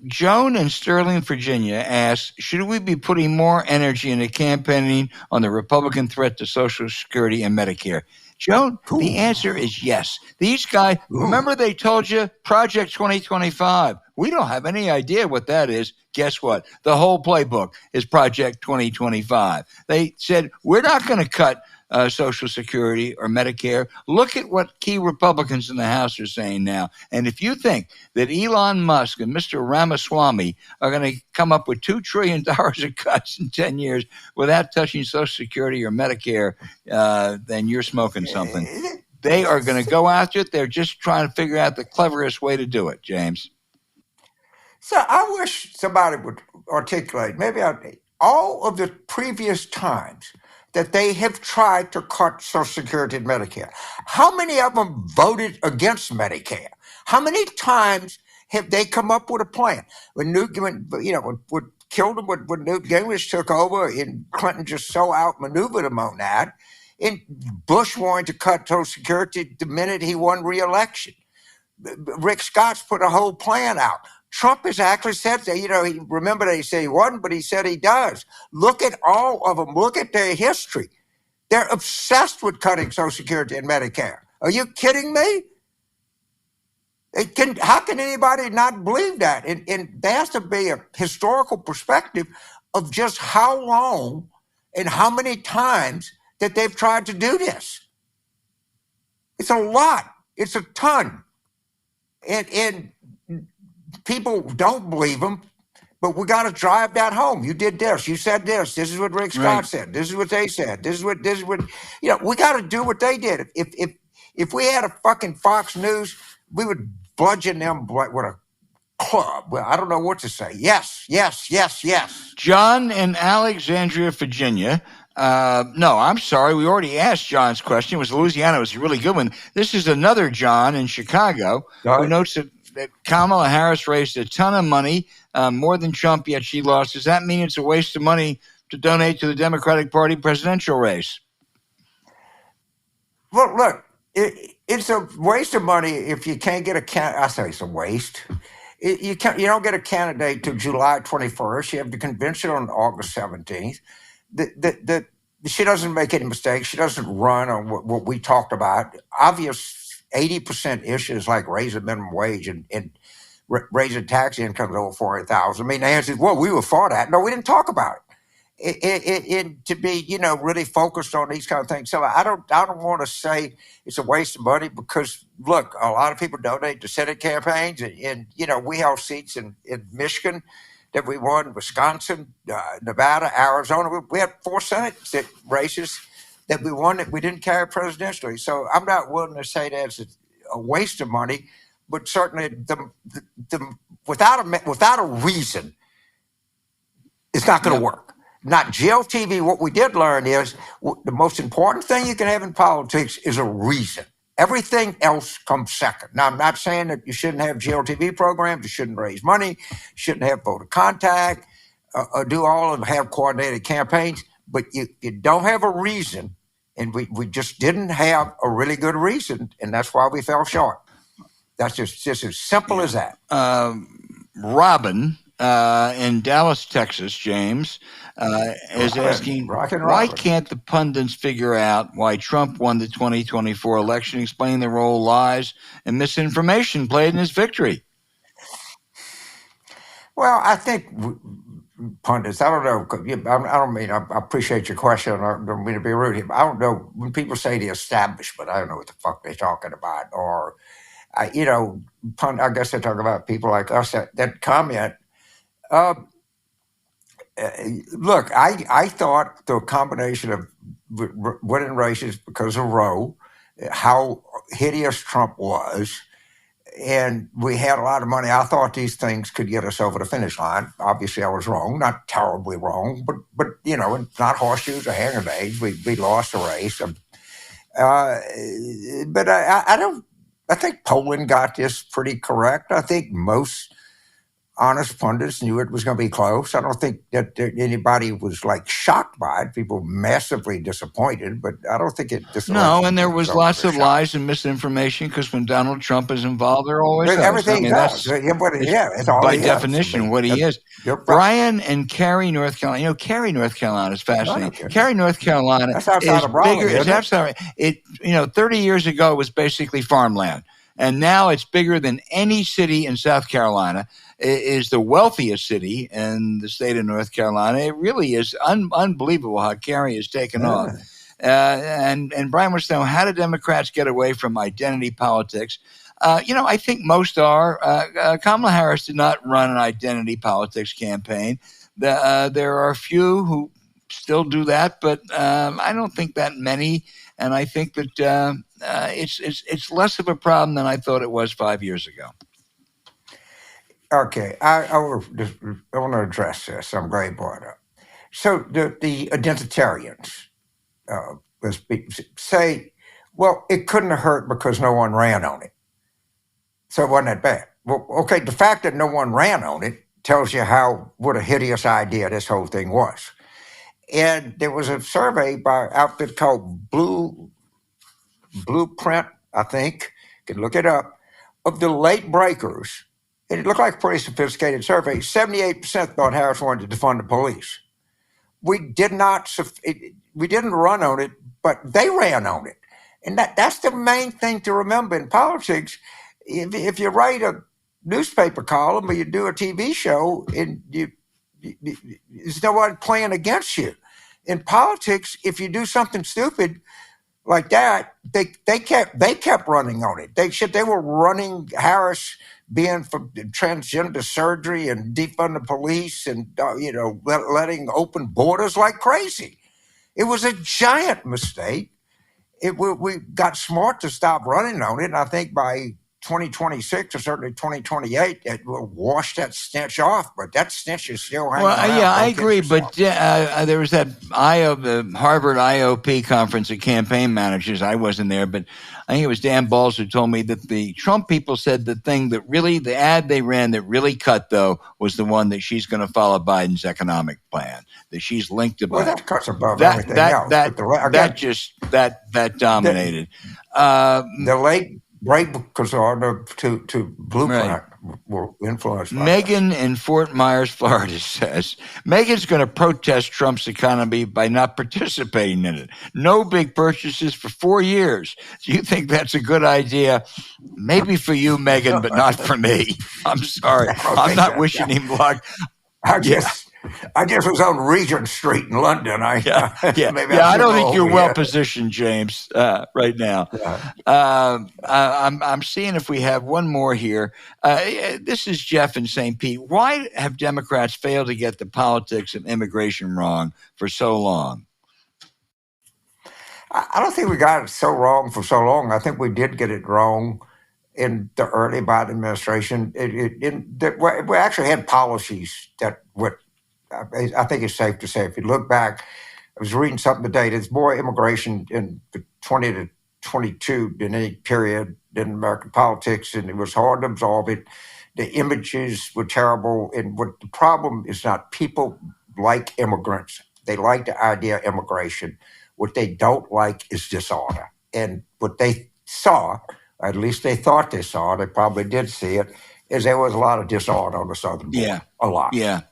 Joan in Sterling, Virginia asks, should we be putting more energy into campaigning on the Republican threat to Social Security and Medicare? Joan, the answer is yes. These guys, remember they told you Project 2025. We don't have any idea what that is. Guess what? The whole playbook is Project 2025. They said, we're not going to cut Social Security or Medicare. Look at what key Republicans in the House are saying now. And if you think that Elon Musk and Mr. Ramaswamy are going to come up with $2 trillion of cuts in 10 years without touching Social Security or Medicare, then you're smoking something. They are going to go after it. They're just trying to figure out the cleverest way to do it, James. So I wish somebody would articulate, maybe all of the previous times that they have tried to cut Social Security and Medicare. How many of them voted against Medicare? How many times have they come up with a plan? When what killed them when Newt Gingrich took over, and Clinton just so outmaneuvered him on that, and Bush wanted to cut Social Security the minute he won re-election. Rick Scott's put a whole plan out. Trump has actually said that, remember they say he wasn't, but he said he does. Look at all of them. Look at their history. They're obsessed with cutting Social Security and Medicare. Are you kidding me? How can anybody not believe that? And there has to be a historical perspective of just how long and how many times that they've tried to do this. It's a lot. It's a ton. And people don't believe them, but we got to drive that home. You did this. You said this. This is what Rick Scott said. This is what they said. This is what we got to do what they did. If we had a fucking Fox News, we would bludgeon them with a club. Well, I don't know what to say. Yes, yes, yes, yes. John in Alexandria, Virginia. No, I'm sorry. We already asked John's question. It was Louisiana. It was a really good one. This is another John in Chicago who notes that Kamala Harris raised a ton of money, more than Trump, yet she lost. Does that mean it's a waste of money to donate to the Democratic Party presidential race? Well, look, it's a waste of money if you can't get a I say it's a waste. You don't get a candidate till July 21st. You have the convention on August 17th. She doesn't make any mistakes. She doesn't run on what we talked about. Obvious 80% issues like raising minimum wage and raising tax incomes over 400,000. I mean, the answer is, well, we were for that. No, we didn't talk about it. To be, really focused on these kind of things. So I don't want to say it's a waste of money because, look, a lot of people donate to Senate campaigns, and we held seats in Michigan that we won, Wisconsin, Nevada, Arizona. We had 4 Senate races that we won that we didn't carry presidentially. So I'm not willing to say that's a waste of money, but certainly the without a reason, it's not going to work. Not GLTV. What we did learn is the most important thing you can have in politics is a reason. Everything else comes second. Now, I'm not saying that you shouldn't have GLTV programs, you shouldn't raise money, you shouldn't have voter contact, or do all and have coordinated campaigns, but you don't have a reason, and we just didn't have a really good reason, and that's why we fell short. That's just as simple as that. Robin in Dallas, Texas, James, is asking, why can't the pundits figure out why Trump won the 2024 election, explain the role lies and misinformation played in his victory? Well, I think pundits, I don't know. I don't mean, I appreciate your question. I don't mean to be rude here, but I don't know. When people say the establishment, I don't know what the fuck they're talking about. Or, I guess they're talking about people like us that comment. Look, I thought the combination of winning races because of Roe, how hideous Trump was, and we had a lot of money. I thought these things could get us over the finish line. Obviously, I was wrong, not terribly wrong, but not horseshoes or hand grenades. We lost the race. But I don't. I think Poland got this pretty correct. I think most honest pundits knew it was going to be close. I don't think that anybody was like shocked by it. People massively disappointed, but I don't think it. No, and there was lots of lies and misinformation because when Donald Trump is involved, there always is. Everything does. It's all by definition what he is. Brian and Cary, North Carolina. Cary, North Carolina is fascinating. Cary, North Carolina is bigger. It's outside. 30 years ago, it was basically farmland. And now it's bigger than any city in South Carolina. It is the wealthiest city in the state of North Carolina. It really is unbelievable how Cary has taken off. And Brian wants to know, how do Democrats get away from identity politics? I think most are. Kamala Harris did not run an identity politics campaign. There are a few who still do that, but I don't think that many. And I think that it's less of a problem than I thought it was 5 years ago. Okay, I want to address this. I'm glad you brought it up. So the identitarians say, well, it couldn't have hurt because no one ran on it. So it wasn't that bad. Well, okay, the fact that no one ran on it tells you what a hideous idea this whole thing was. And there was a survey by an outfit called Blueprint, I think, you can look it up, of the late breakers. And it looked like a pretty sophisticated survey. 78% thought Harris wanted to defund the police. We didn't run on it, but they ran on it. And that's the main thing to remember in politics. If you write a newspaper column or you do a TV show, and there's no one playing against you. In politics, if you do something stupid like that, they kept running on it. They were running Harris being for transgender surgery and defund the police and letting open borders like crazy. It was a giant mistake. We got smart to stop running on it, and I think by 2026 or certainly 2028, it will wash that stench off. But that stench is still hanging around. Yeah, I Don't kid agree. yourself. But there was that the Harvard IOP conference of campaign managers. I wasn't there, but I think it was Dan Balls who told me that the Trump people said the thing that really, the ad they ran that really cut, though, was the one that she's going to follow Biden's economic plan, that she's linked to Biden. Well, that cuts above everything else. That dominated. The late break because to Blueprint will influence. Megan in Fort Myers, Florida says, Megan's going to protest Trump's economy by not participating in it. No big purchases for 4 years. Do you think that's a good idea? Maybe for you, Megan, but not for me. I'm sorry. I'm not wishing him luck. I guess it was on Regent Street in London. I don't think you're well positioned, James, right now. Yeah. I'm seeing if we have one more here. This is Jeff in St. Pete. Why have Democrats failed to get the politics of immigration wrong for so long? I don't think we got it so wrong for so long. I think we did get it wrong in the early Biden administration. We actually had policies that would. I think it's safe to say, if you look back, I was reading something today, there's more immigration in the 20 to 22 than any period in American politics, and it was hard to absorb it. The images were terrible, and what the problem is not people like immigrants. They like the idea of immigration. What they don't like is disorder. And what they saw, or at least they thought they saw, they probably did see it, is there was a lot of disorder on the southern border. Yeah. A lot. Yeah.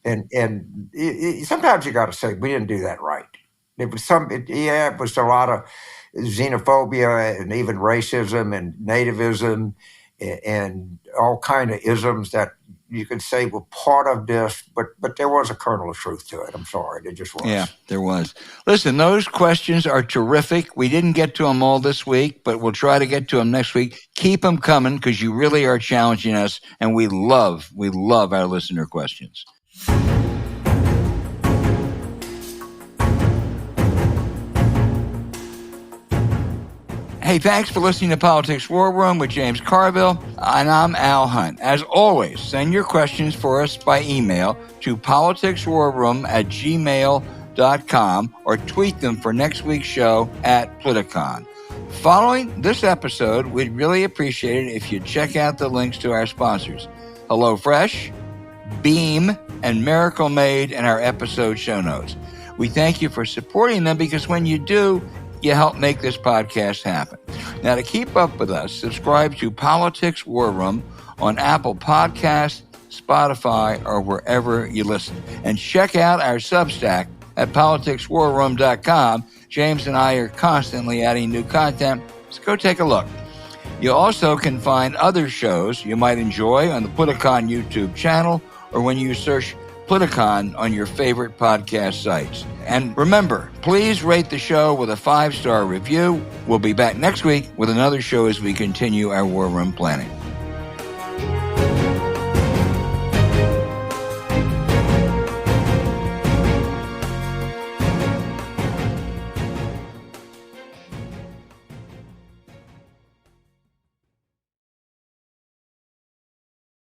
And sometimes you got to say we didn't do that right. It was it was a lot of xenophobia and even racism and nativism and all kind of isms that you could say were part of this, but there was a kernel of truth to it. I'm sorry, there just was. Yeah, there was. Listen, those questions are terrific. We didn't get to them all this week, but we'll try to get to them next week. Keep them coming because you really are challenging us, and we love our listener questions. Hey, thanks for listening to Politics War Room with James Carville, and I'm Al Hunt. As always, send your questions for us by email to politicswarroom@gmail.com or tweet them for next week's show at Politicon. Following this episode, we'd really appreciate it if you'd check out the links to our sponsors, HelloFresh, Beam, and Miracle Made in our episode show notes. We thank you for supporting them because when you do, you help make this podcast happen. Now, to keep up with us, subscribe to Politics War Room on Apple Podcasts, Spotify, or wherever you listen. And check out our Substack at politicswarroom.com. James and I are constantly adding new content, so go take a look. You also can find other shows you might enjoy on the Politicon YouTube channel or when you search Politicon on your favorite podcast sites. And remember, please rate the show with a 5-star review. We'll be back next week with another show as we continue our War Room planning.